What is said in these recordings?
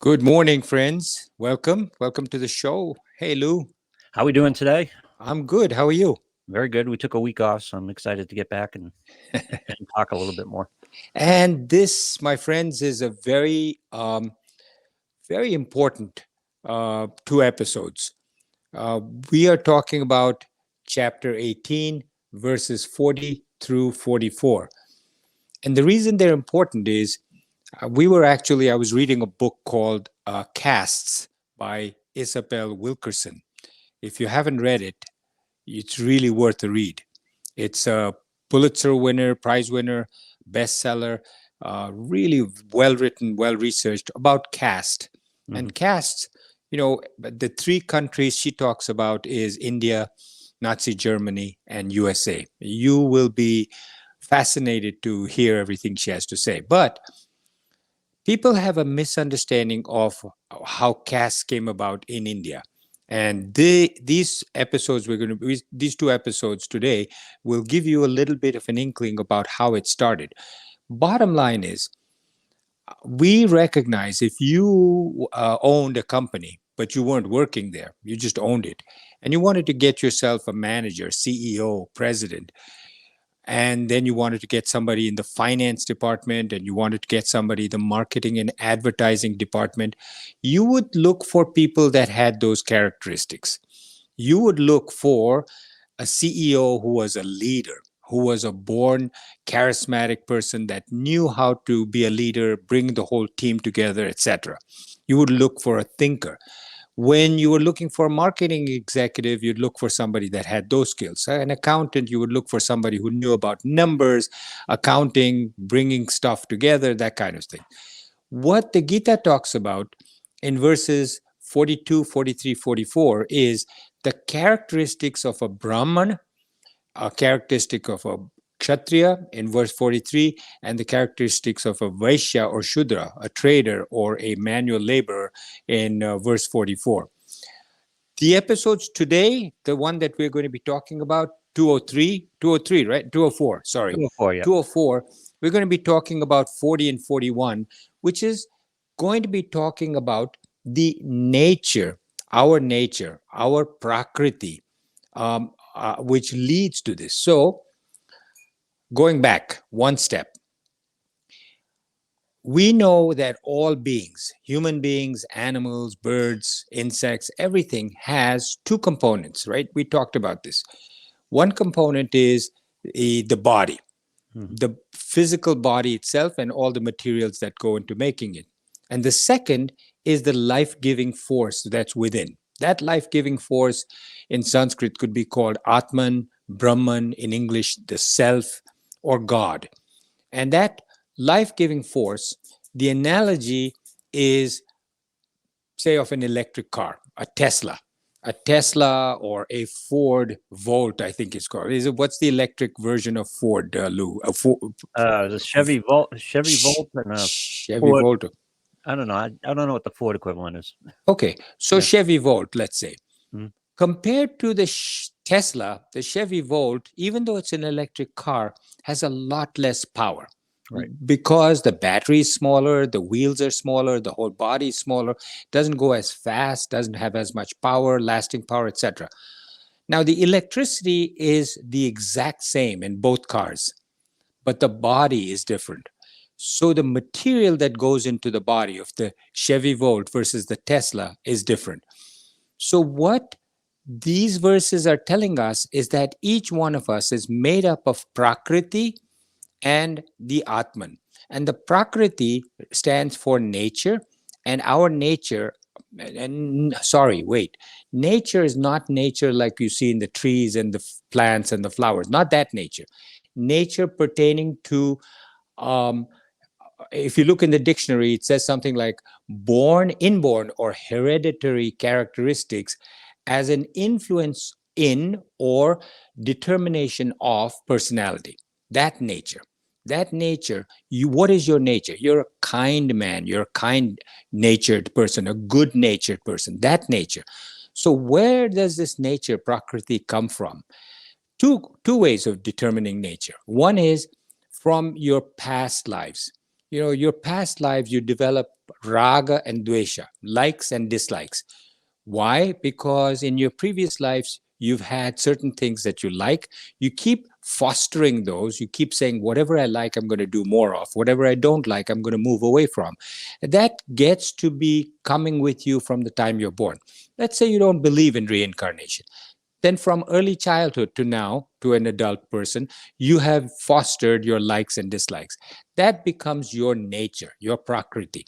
Good morning, friends. Welcome to the show. Hey, Lou. How we doing today? I'm good. How are you? Very good. We took a week off, so I'm excited to get back and talk a little bit more. And this, my friends, is a very important two episodes. Uh, we are talking about chapter 18, verses 40 through 44. And the reason they're important is I was reading a book called Castes by Isabel Wilkerson. If you haven't read it, it's really worth a read. It's a Pulitzer winner, prize winner, bestseller, really well written, well researched about caste. And caste, the three countries she talks about is India, Nazi Germany, and USA. You will be fascinated to hear everything she has to say. But people have a misunderstanding of how caste came about in India. And these episodes these two episodes today will give you a little bit of an inkling about how it started. Bottom line is, we recognize if you owned a company, but you weren't working there, you just owned it, and you wanted to get yourself a manager, CEO, president, and then you wanted to get somebody in the finance department, and you wanted to get somebody in the marketing and advertising department, you would look for people that had those characteristics. You would look for a CEO who was a leader, who was a born charismatic person that knew how to be a leader, bring the whole team together, etc. You would look for a thinker. When you were looking for a marketing executive, you'd look for somebody that had those skills. An accountant, you would look for somebody who knew about numbers, accounting, bringing stuff together, that kind of thing. What the Gita talks about in verses 42, 43, 44 is the characteristics of a Brahman, a characteristic of a Kshatriya in verse 43, and the characteristics of a Vaishya or Shudra, a trader or a manual laborer in verse 44. The episodes today, the one that we're going to be talking about, 203, right? 204, sorry. 204, yeah. 204, we're going to be talking about 40 and 41, which is going to be talking about the nature, our Prakriti, which leads to this. So, going back one step, we know that all beings, human beings, animals, birds, insects, everything has two components, right? We talked about this. One component is the body, the physical body itself, and all the materials that go into making it. And the second is the life-giving force that's within. That life-giving force in Sanskrit could be called Atman, Brahman, in English, the self, or God. And that life-giving force, the analogy is, say, of an electric car, a Tesla or a Ford Volt, I think it's called. What's the electric version of Ford, Lou? The Chevy Volt, and Chevy Ford. Volt. I don't know. I don't know what the Ford equivalent is. Okay, so Chevy Volt, let's say. Mhm. Compared to the Tesla, the Chevy Volt, even though it's an electric car, has a lot less power. Right. Because the battery is smaller, the wheels are smaller, the whole body is smaller, doesn't go as fast, doesn't have as much power, lasting power, etc. Now, the electricity is the exact same in both cars, but the body is different. So the material that goes into the body of the Chevy Volt versus the Tesla is different. So what these verses are telling us is that each one of us is made up of Prakriti and the Atman. And the Prakriti stands for nature, and our nature, nature is not nature like you see in the trees and the plants and the flowers, not that nature. Nature pertaining to, if you look in the dictionary, it says something like inborn or hereditary characteristics as an influence in or determination of personality. That nature, what is your nature? You're a kind man, you're a kind-natured person, a good-natured person, that nature. So where does this nature, Prakriti, come from? Two ways of determining nature. One is from your past lives. your past lives, you develop raga and dvesha, likes and dislikes. Why? Because in your previous lives, you've had certain things that you like. You keep fostering those. You keep saying, whatever I like, I'm going to do more of. Whatever I don't like, I'm going to move away from. That gets to be coming with you from the time you're born. Let's say you don't believe in reincarnation. Then from early childhood to now, to an adult person, you have fostered your likes and dislikes. That becomes your nature, your prakriti.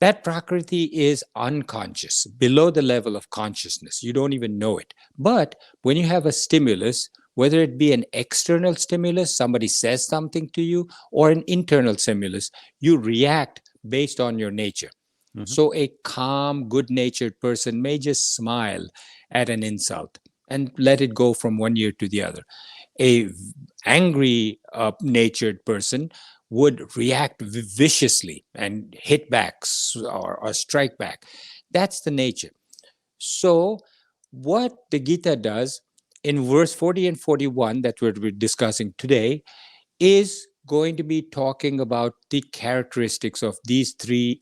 That prakriti is unconscious, below the level of consciousness. You don't even know it. But when you have a stimulus, whether it be an external stimulus, somebody says something to you, or an internal stimulus, you react based on your nature. Mhm. So a calm, good-natured person may just smile at an insult and let it go from one ear to the other. A angry natured person would react viciously and hit back or strike back. That's the nature. So what the Gita does in verse 40 and 41 that we're discussing today is going to be talking about the characteristics of these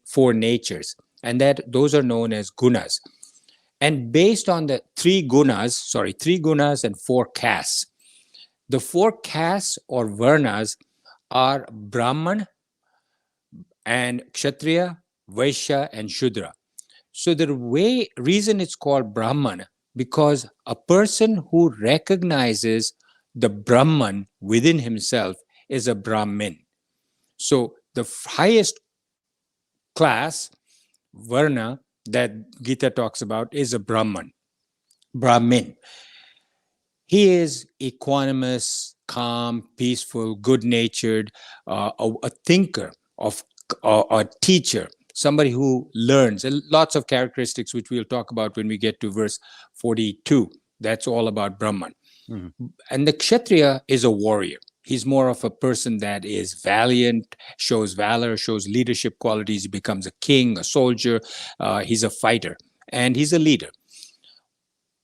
four natures, and that those are known as gunas. And based on the three gunas and four castes, the four castes or varnas are Brahman and Kshatriya, Vaishya, and Shudra. So the reason it's called Brahman, because a person who recognizes the Brahman within himself is a Brahmin. So the highest class, Varna, that Gita talks about is a Brahmin. He is equanimous, calm, peaceful, good natured, a thinker, a teacher, somebody who learns. And lots of characteristics which we'll talk about when we get to verse 42. That's all about Brahman. Mhm. And the Kshatriya is a warrior. He's more of a person that is valiant, shows valor, shows leadership qualities. He becomes a king, a soldier. He's a fighter, and he's a leader.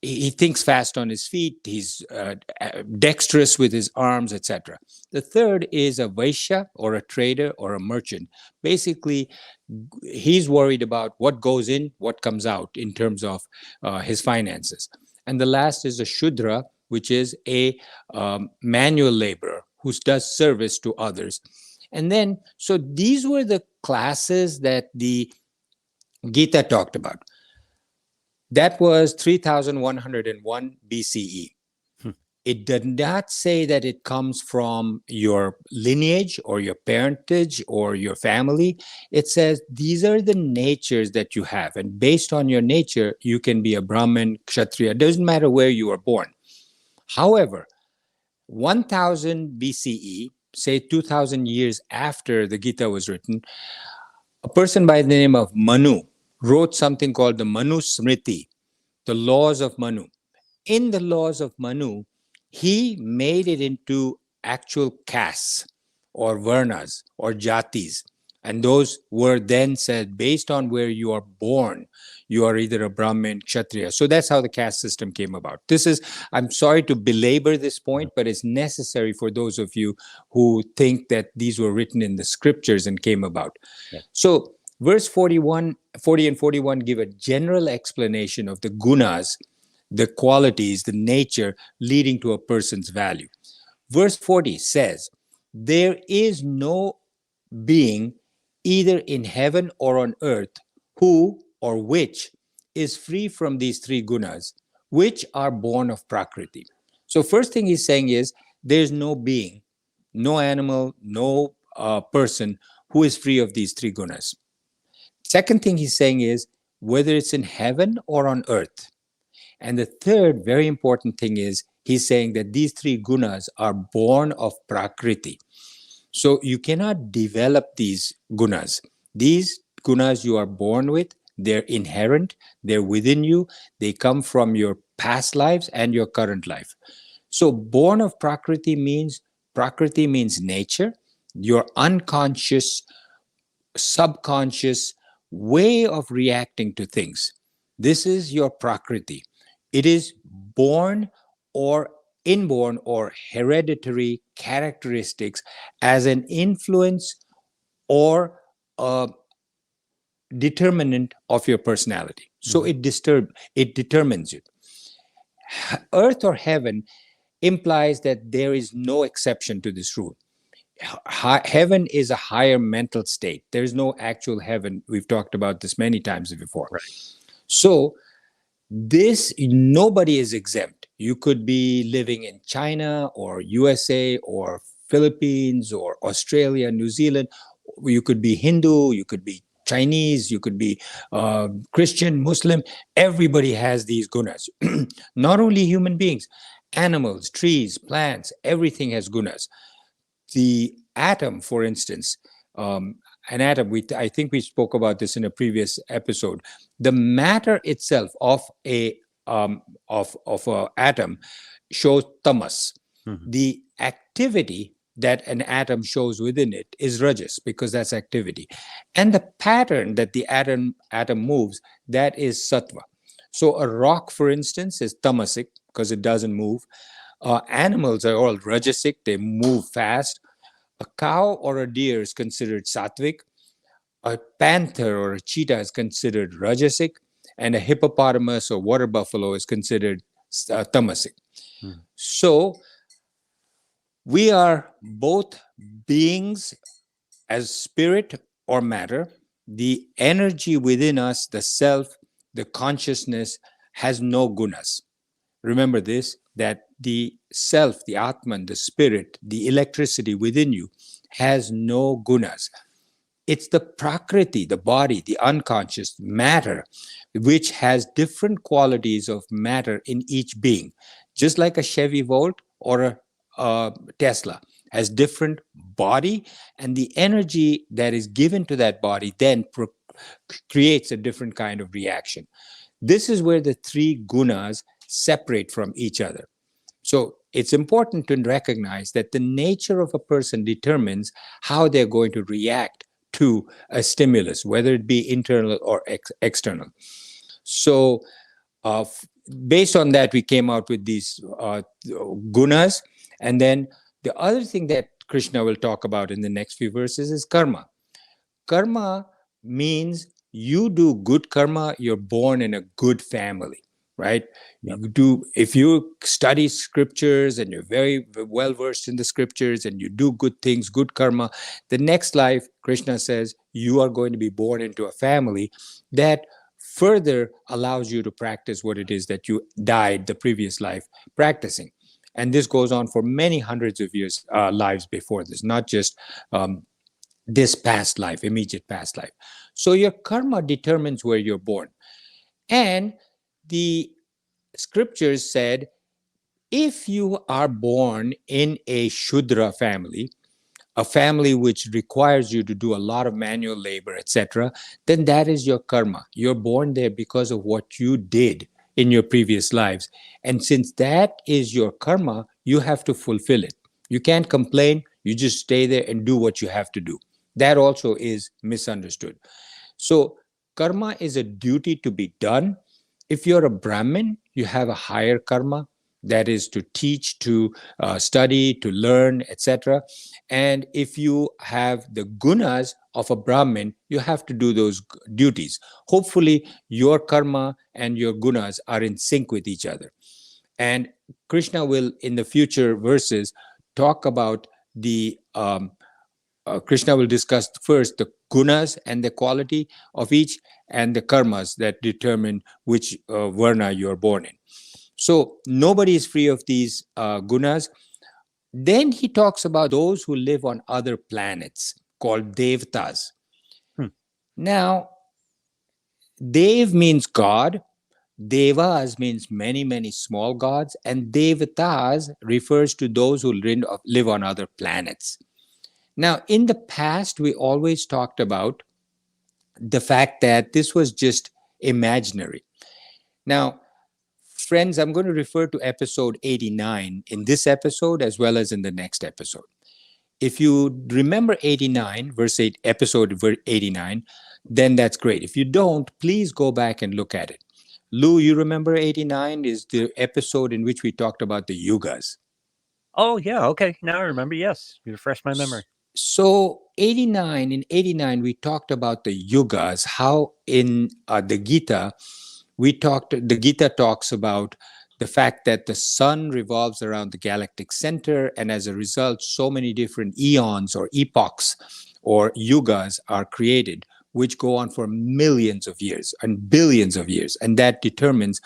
He thinks fast on his feet. He's dexterous with his arms, etc. The third is a Vaishya or a trader or a merchant. Basically, he's worried about what goes in, what comes out in terms of his finances. And the last is a Shudra, which is a manual laborer who does service to others. And then, so these were the classes that the Gita talked about. That was 3101 BCE. Hmm. It did not say that it comes from your lineage or your parentage or your family. It says these are the natures that you have. And based on your nature, you can be a Brahmin, Kshatriya. It doesn't matter where you were born. However, 1000 BCE, say 2000 years after the Gita was written, a person by the name of Manu wrote something called the Manu Smriti, the laws of Manu. In the laws of Manu, he made it into actual castes or varnas or jatis. And those were then said based on where you are born, you are either a Brahmin, Kshatriya. So that's how the caste system came about. I'm sorry to belabor this point, but it's necessary for those of you who think that these were written in the scriptures and came about. Yeah. So verse 40 and 41 give a general explanation of the gunas, the qualities, the nature leading to a person's value. Verse 40 says, there is no being either in heaven or on earth who or which is free from these three gunas, which are born of Prakriti. So first thing he's saying is there's no being, no animal, no person who is free of these three gunas. Second thing he's saying is whether it's in heaven or on earth. And the third very important thing is he's saying that these three gunas are born of Prakriti. So you cannot develop these gunas. These gunas you are born with, they're inherent, they're within you, they come from your past lives and your current life. So born of Prakriti means nature, your unconscious, subconscious way of reacting to things. This is your Prakriti. It is born or inborn or hereditary characteristics as an influence or a determinant of your personality. So it determines you. Earth or heaven implies that there is no exception to this rule. Heaven is a higher mental state. There is no actual heaven. We've talked about this many times before. Right. So this, nobody is exempt. You could be living in China or USA or Philippines or Australia, New Zealand. You could be Hindu, you could be Chinese, you could be Christian, Muslim. Everybody has these gunas. Not only human beings, animals, trees, plants, everything has gunas. The atom, for instance, an atom, I think we spoke about this in a previous episode. The matter itself of a atom shows tamas. The activity that an atom shows within it is rajas, because that's activity, and the pattern that the atom moves, that is sattva. So a rock, for instance, is tamasic because it doesn't move. Animals are all rajasic, they move fast. A cow or a deer is considered sattvic. A panther or a cheetah is considered rajasic. And a hippopotamus or water buffalo is considered tamasic. So we are both beings as spirit or matter. The energy within us, the self, the consciousness, has no gunas. Remember this, that the self, the Atman, the spirit, the electricity within you has no gunas. It's the Prakriti, the body, the unconscious matter, which has different qualities of matter in each being. Just like a Chevy Volt or a Tesla has different body, and the energy that is given to that body then creates a different kind of reaction. This is where the three gunas separate from each other. So it's important to recognize that the nature of a person determines how they're going to react to a stimulus, whether it be internal or external. So based on that, we came out with these gunas. And then the other thing that Krishna will talk about in the next few verses is karma. Karma means you do good karma, you're born in a good family, right? If you study scriptures and you're very well versed in the scriptures and you do good things, good karma, the next life, Krishna says, you are going to be born into a family that further allows you to practice what it is that you died the previous life practicing. And this goes on for many hundreds of years, lives before this, not just this past life, immediate past life. So your karma determines where you're born. And the scriptures said, if you are born in a Shudra family, a family which requires you to do a lot of manual labor, etc., then that is your karma. You're born there because of what you did in your previous lives. And since that is your karma, you have to fulfill it. You can't complain. You just stay there and do what you have to do. That also is misunderstood. So karma is a duty to be done. If you're a Brahmin, you have a higher karma, that is to teach, to study, to learn, etc. And if you have the gunas of a Brahmin, you have to do those duties. Hopefully, your karma and your gunas are in sync with each other. And Krishna will, in the future verses, talk about the Krishna will discuss first the gunas and the quality of each, and the karmas that determine which varna you're born in. So nobody is free of these gunas. Then he talks about those who live on other planets called devtas. Now, dev means God. Devas means many, many small gods. And devatas refers to those who live on other planets. Now, in the past, we always talked about the fact that this was just imaginary. Now, friends, I'm going to refer to episode 89 in this episode as well as in the next episode. If you remember 89, episode 89, then that's great. If you don't, please go back and look at it. Lou, you remember 89 is the episode in which we talked about the yugas. Oh, yeah. Okay. Now I remember. Yes. You refreshed my memory. So 89, in 89, we talked about the yugas, how in the Gita, the Gita talks about the fact that the sun revolves around the galactic center, and as a result, so many different eons or epochs or yugas are created, which go on for millions of years and billions of years. And that determines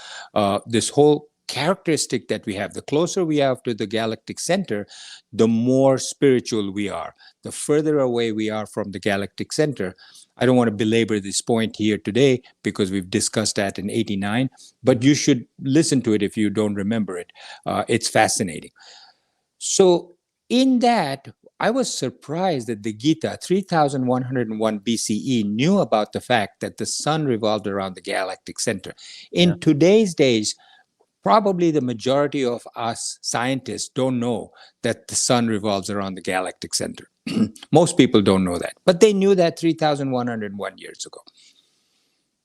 this whole characteristic that we have. The closer we are to the galactic center, the more spiritual we are. The further away we are from the galactic center. I don't want to belabor this point here today because we've discussed that in 89, but you should listen to it if you don't remember it. It's fascinating. So in that, I was surprised that the Gita, 3101 BCE, knew about the fact that the sun revolved around the galactic center. In today's days, probably the majority of us scientists don't know that the sun revolves around the galactic center. Most people don't know that, but they knew that 3,101 years ago.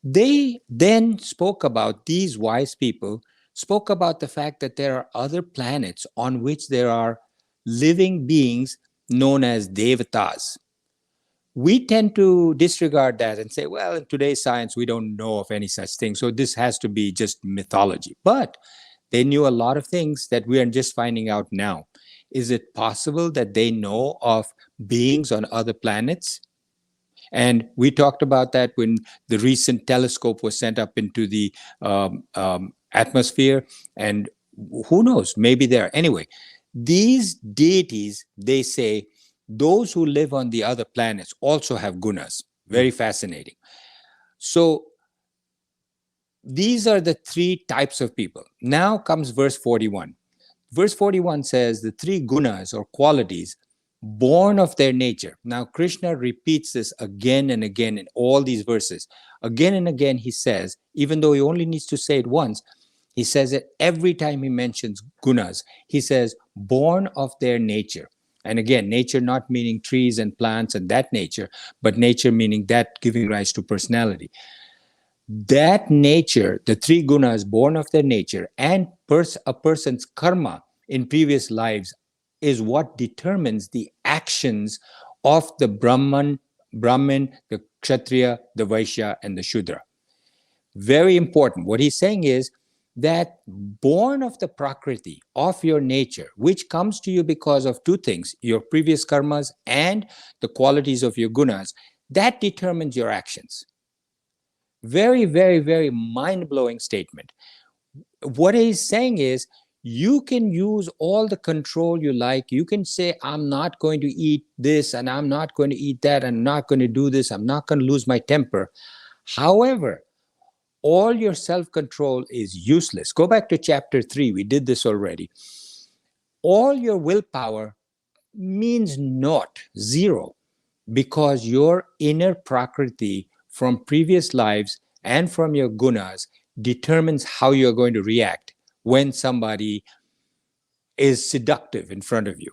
They then spoke about, these wise people spoke about the fact that there are other planets on which there are living beings known as devatas. We tend to disregard that and say, well, in today's science, we don't know of any such thing. So this has to be just mythology. But they knew a lot of things that we are just finding out now. Is it possible that they know of beings on other planets? And we talked about that when the recent telescope was sent up into the atmosphere. And who knows, maybe there. Anyway, these deities, they say, those who live on the other planets also have gunas. Very fascinating. So these are the three types of people. Now comes verse 41. Verse 41 says the three gunas or qualities born of their nature. Now Krishna repeats this again and again in all these verses. Again and again he says, even though he only needs to say it once, he says it every time he mentions gunas. He says, born of their nature. And again, nature not meaning trees and plants and that nature, but nature meaning that giving rise to personality. That nature, the three gunas born of their nature, and a person's karma in previous lives is what determines the actions of the Brahman, the Kshatriya, the Vaishya, and the Shudra. Very important. What he's saying is that born of the Prakriti, of your nature, which comes to you because of two things, your previous karmas and the qualities of your gunas, that determines your actions. Very, very, very mind-blowing statement. What he's saying is, you can use all the control you like. You can say, I'm not going to eat this, and I'm not going to eat that, I'm not going to do this, I'm not going to lose my temper. However, all your self-control is useless. Go back to chapter 3. We did this already. All your willpower means naught, zero, because your inner Prakriti from previous lives and from your gunas determines how you're going to react when somebody is seductive in front of you.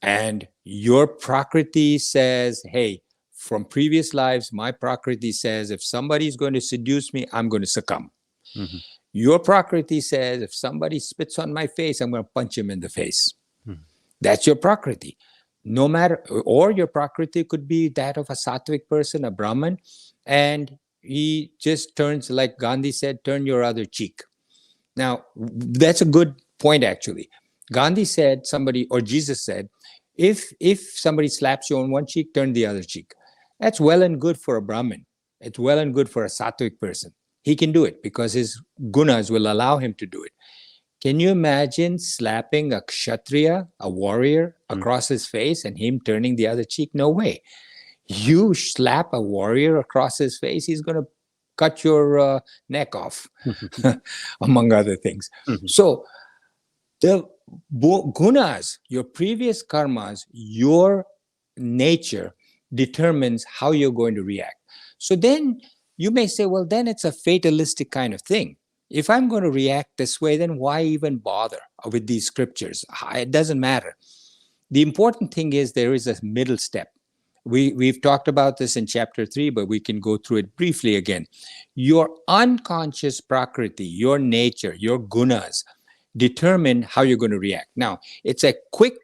And your Prakriti says, hey, from previous lives, my Prakriti says, if somebody's going to seduce me, I'm going to succumb. Mm-hmm. Your Prakriti says, if somebody spits on my face, I'm going to punch him in the face. Mm-hmm. That's your Prakriti. No matter, or your Prakriti could be that of a sattvic person, a Brahman, and he just turns, like Gandhi said, turn your other cheek. Now, that's a good point, actually. Gandhi said, somebody, or Jesus said, if somebody slaps you on one cheek, turn the other cheek. That's well and good for a Brahmin. It's well and good for a sattvic person. He can do it because his gunas will allow him to do it. Can you imagine slapping a kshatriya, a warrior, across his face and him turning the other cheek? No way. You slap a warrior across his face, he's going to cut your neck off, among other things. Mm-hmm. So the gunas, your previous karmas, your nature determines how you're going to react. So then you may say, well, then it's a fatalistic kind of thing. If I'm going to react this way, then why even bother with these scriptures? It doesn't matter. The important thing is there is a middle step. We've talked about this in chapter 3, but we can go through it briefly again. Your unconscious prakriti, your nature, your gunas, determine how you're going to react. Now, it's a quick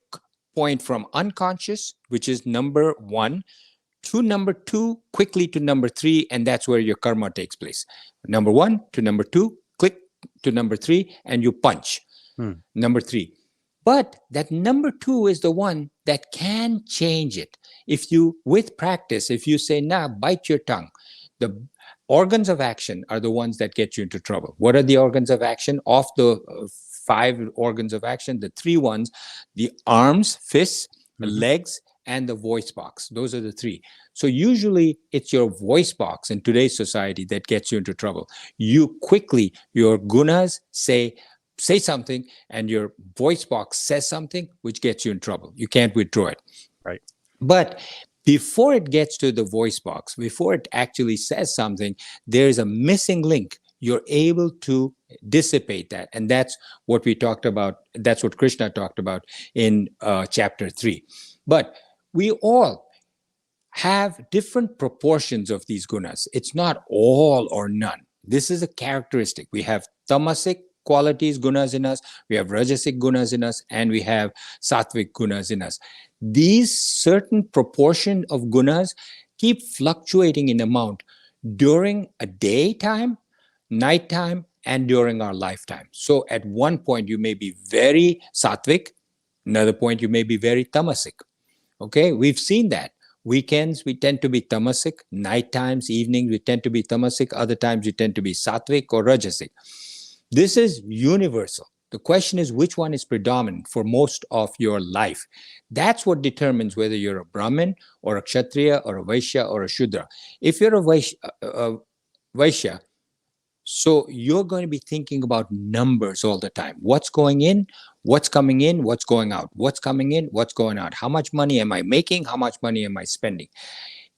point from unconscious, which is number 1, to number 2, quickly to number 3, and that's where your karma takes place. Number 1 to number 2, click to number 3, and you punch number 3. But that number 2 is the one that can change it. If you, with practice, if you say, nah, bite your tongue, the organs of action are the ones that get you into trouble. What are the organs of action? Of the 5 organs of action, the 3 ones, the arms, fists, the legs, and the voice box. Those are the 3. So usually it's your voice box in today's society that gets you into trouble. You quickly, your gunas say something, and your voice box says something, which gets you in trouble. You can't withdraw it. Right. But before it gets to the voice box, before it actually says something, there's a missing link. You're able to dissipate that. And that's what we talked about. That's what Krishna talked about in chapter 3. But we all have different proportions of these gunas. It's not all or none. This is a characteristic. We have tamasic qualities, gunas in us, we have rajasic gunas in us, and we have sattvic gunas in us. These certain proportion of gunas keep fluctuating in amount during a daytime, nighttime, and during our lifetime. So at one point you may be very sattvic, another point you may be very tamasic. Okay, we've seen that. Weekends, we tend to be tamasic. Night times, evenings, we tend to be tamasic. Other times, we tend to be sattvic or rajasic. This is universal. The question is, which one is predominant for most of your life? That's what determines whether you're a Brahmin or a Kshatriya or a Vaishya or a Shudra. If you're a Vaishya, so you're going to be thinking about numbers all the time. What's going in, what's coming in, what's going out, what's coming in, what's going out. How much money am I making? How much money am I spending?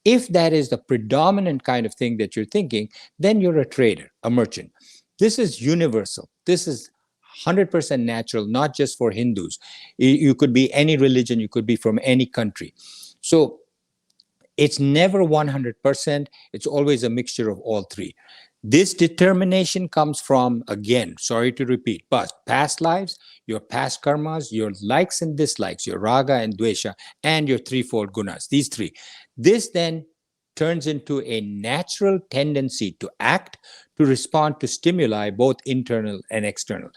If that is the predominant kind of thing that you're thinking, then you're a trader, a merchant. This is universal. This is 100% natural, not just for Hindus. You could be any religion, you could be from any country. So it's never 100%. It's always a mixture of all 3. This determination comes from, again, sorry to repeat, but past lives, your past karmas, your likes and dislikes, your raga and dvesha, and your threefold gunas, these 3. This then turns into a natural tendency to act, to respond to stimuli, both internal and external.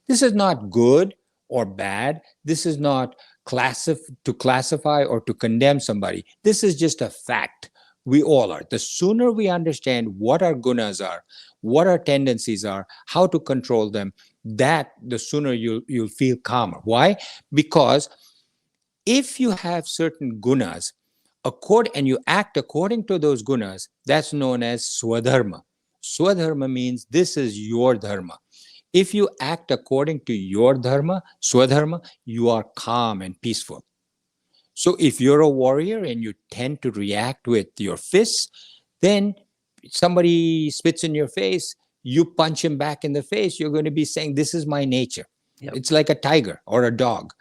This is not good or bad. This is not to classify or to condemn somebody. This is just a fact. We all are. The sooner we understand what our gunas are, what our tendencies are, how to control them, that the sooner you'll feel calmer. Why? Because if you have certain gunas, and you act according to those gunas, that's known as Swadharma. Swadharma means this is your dharma. If you act according to your dharma, Swadharma, you are calm and peaceful. So if you're a warrior and you tend to react with your fists, then somebody spits in your face, you punch him back in the face, you're going to be saying, this is my nature. Yep. It's like a tiger or a dog.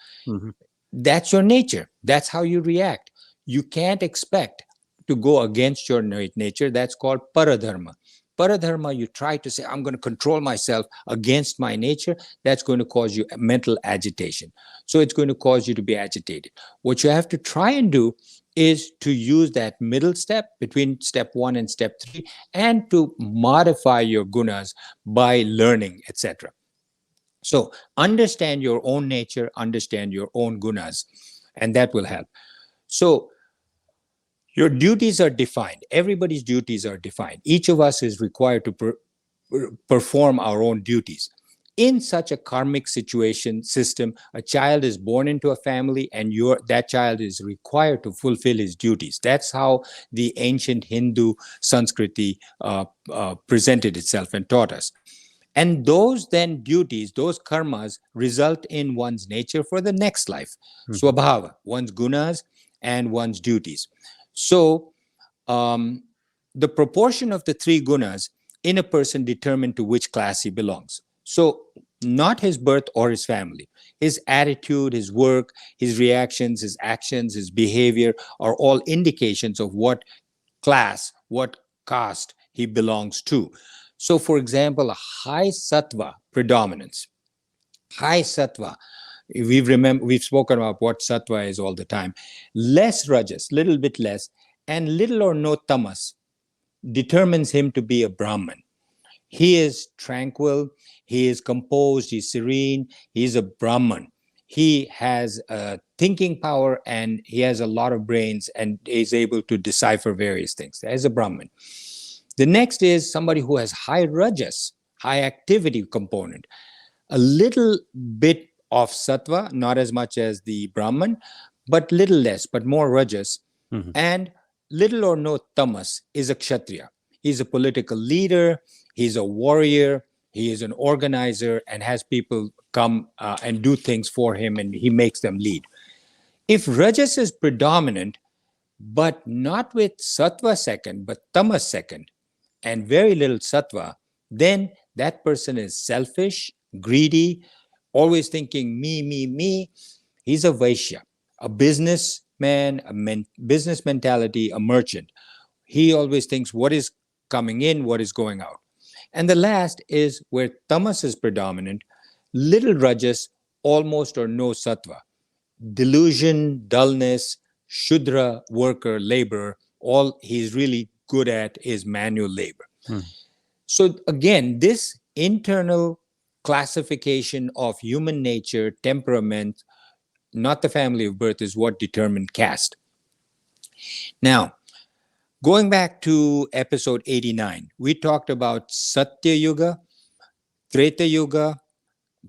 That's your nature. That's how you react. You can't expect to go against your nature. That's called paradharma. Paradharma, you try to say, I'm going to control myself against my nature. That's going to cause you mental agitation. So it's going to cause you to be agitated. What you have to try and do is to use that middle step between step 1 and step 3, and to modify your gunas by learning, etc. So understand your own nature, understand your own gunas, and that will help. So your duties are defined. Everybody's duties are defined. Each of us is required to perform our own duties. In such a karmic system, a child is born into a family, and that child is required to fulfill his duties. That's how the ancient Hindu Sanskriti presented itself and taught us. And those then duties, those karmas, result in one's nature for the next life. Swabhava, one's gunas and one's duties. So the proportion of the 3 gunas in a person determine to which class he belongs. So not his birth or his family, his attitude, his work, his reactions, his actions, his behavior are all indications of what class, what caste he belongs to. So for example, a high sattva predominance, high sattva, We've spoken about what sattva is all the time. Less rajas, little bit less, and little or no tamas determines him to be a Brahman. He is tranquil, he is composed, he's serene, he's a Brahman. He has a thinking power and he has a lot of brains and is able to decipher various things as a Brahman. The next is somebody who has high rajas, high activity component, a little bit of sattva, not as much as the Brahman, but little less, but more rajas. Mhm. And little or no tamas is a kshatriya. He's a political leader, he's a warrior, he is an organizer, and has people come and do things for him, and he makes them lead. If rajas is predominant, but not with sattva second, but tamas second, and very little sattva, then that person is selfish, greedy, always thinking me, me, me. He's a Vaishya, a businessman, business mentality, a merchant. He always thinks what is coming in, what is going out. And the last is where tamas is predominant, little rajas, almost or no sattva. Delusion, dullness, shudra, worker, laborer, all he's really good at is manual labor. Hmm. So again, this internal classification of human nature, temperament, not the family of birth, is what determined caste. Now, going back to episode 89, we talked about Satya Yuga, Treta Yuga,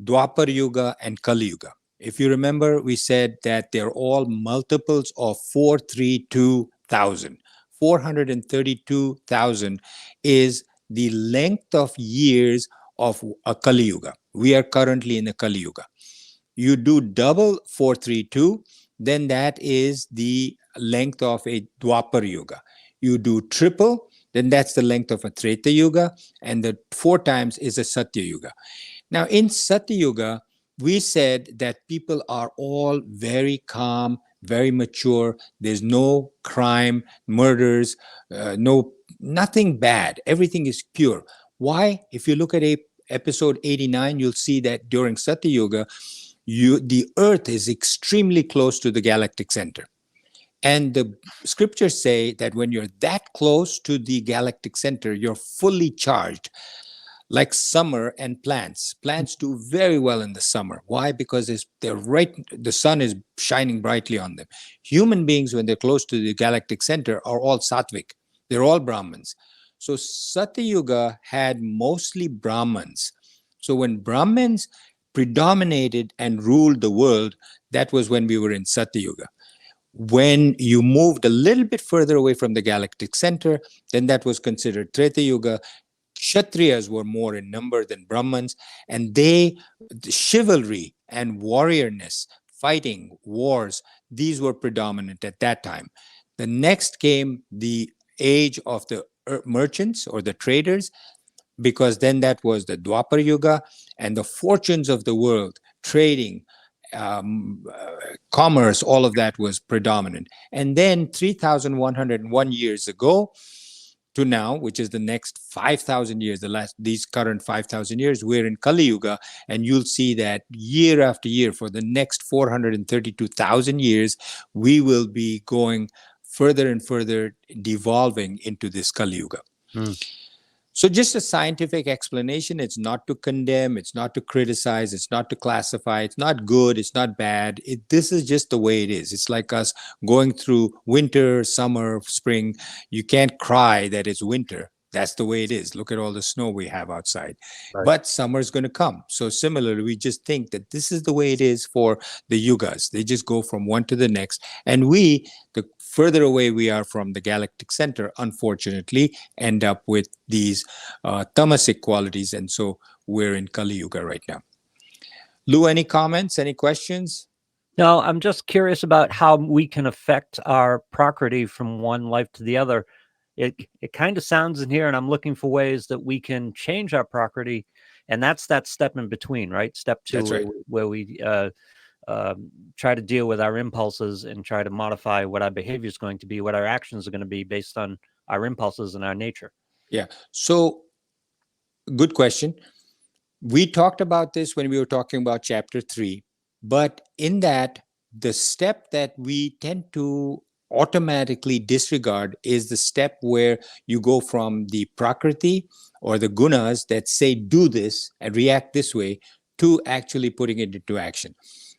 Dwapar Yuga, and Kali Yuga. If you remember, we said that they're all multiples of 432,000. 432,000 is the length of years of a Kali Yuga. We are currently in the Kali Yuga. You do double 432, then that is the length of a Dwapar Yuga. You do triple, then that's the length of a Treta Yuga, and the 4 times is a Satya Yuga. Now, in Satya Yuga, we said that people are all very calm, very mature. There's no crime, murders, nothing bad. Everything is pure. Why? If you look at episode 89, you'll see that during Satya Yuga, the earth is extremely close to the galactic center. And the scriptures say that when you're that close to the galactic center, you're fully charged. Like summer and plants. Plants do very well in the summer. Why? Because the sun is shining brightly on them. Human beings, when they're close to the galactic center, are all sattvic. They're all Brahmins. So Satya Yuga had mostly Brahmins. So when Brahmins predominated and ruled the world, that was when we were in Satya Yuga. When you moved a little bit further away from the galactic center, then that was considered Treta Yuga. Kshatriyas were more in number than Brahmins, and chivalry and warriorness, fighting, wars, these were predominant at that time. The next came the age of the merchants or the traders, because then that was the Dwapar Yuga, and the fortunes of the world, trading, commerce, all of that was predominant. And then 3,101 years ago, to now, which is the next 5,000 years, these current 5,000 years, we're in Kali Yuga, and you'll see that year after year for the next 432,000 years, we will be going further and further devolving into this Kali Yuga. Hmm. So just a scientific explanation. It's not to condemn, it's not to criticize, it's not to classify, it's not good, it's not bad. This is just the way it is. It's like us going through winter, summer, spring. You can't cry that it's winter. That's the way it is. Look at all the snow we have outside. Right. But summer is going to come. So similarly, we just think that this is the way it is for the yugas. They just go from one to the next. And the further away we are from the galactic center, unfortunately, end up with these tamasic qualities. And so we're in Kali Yuga right now. Lou, any comments, any questions? No, I'm just curious about how we can affect our Prakriti from one life to the other. It kind of sounds in here, and I'm looking for ways that we can change our Prakriti, and that's that step in between, right? Step 2, That's right. where we try to deal with our impulses and try to modify what our behavior is going to be, what our actions are going to be based on our impulses and our nature. Yeah. So good question. We talked about this when we were talking about chapter 3. But in that, the step that we tend to automatically disregard is the step where you go from the Prakriti or the gunas that say do this and react this way to actually putting it into action.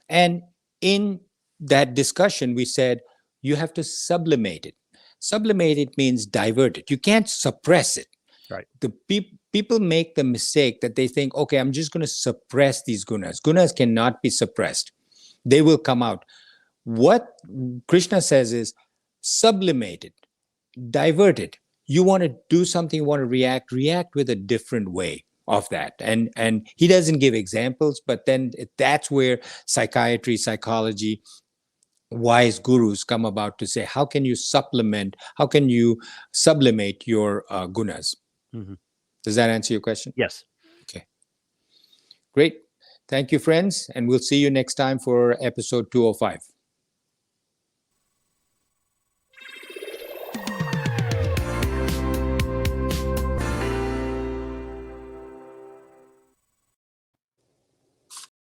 And in that discussion, we said you have to sublimate it. Sublimate it means divert it. You can't suppress it. Right. The people make the mistake that they think, okay, I'm just going to suppress these gunas. Gunas cannot be suppressed. They will come out. What Krishna says is sublimate it, divert it. You want to do something, you want to react with a different way of that. And he doesn't give examples, but then that's where psychiatry, psychology, wise gurus come about to say, how can you sublimate your gunas? Mm-hmm. Does that answer your question? Yes. Okay. Great. Thank you, friends. And we'll see you next time for episode 205.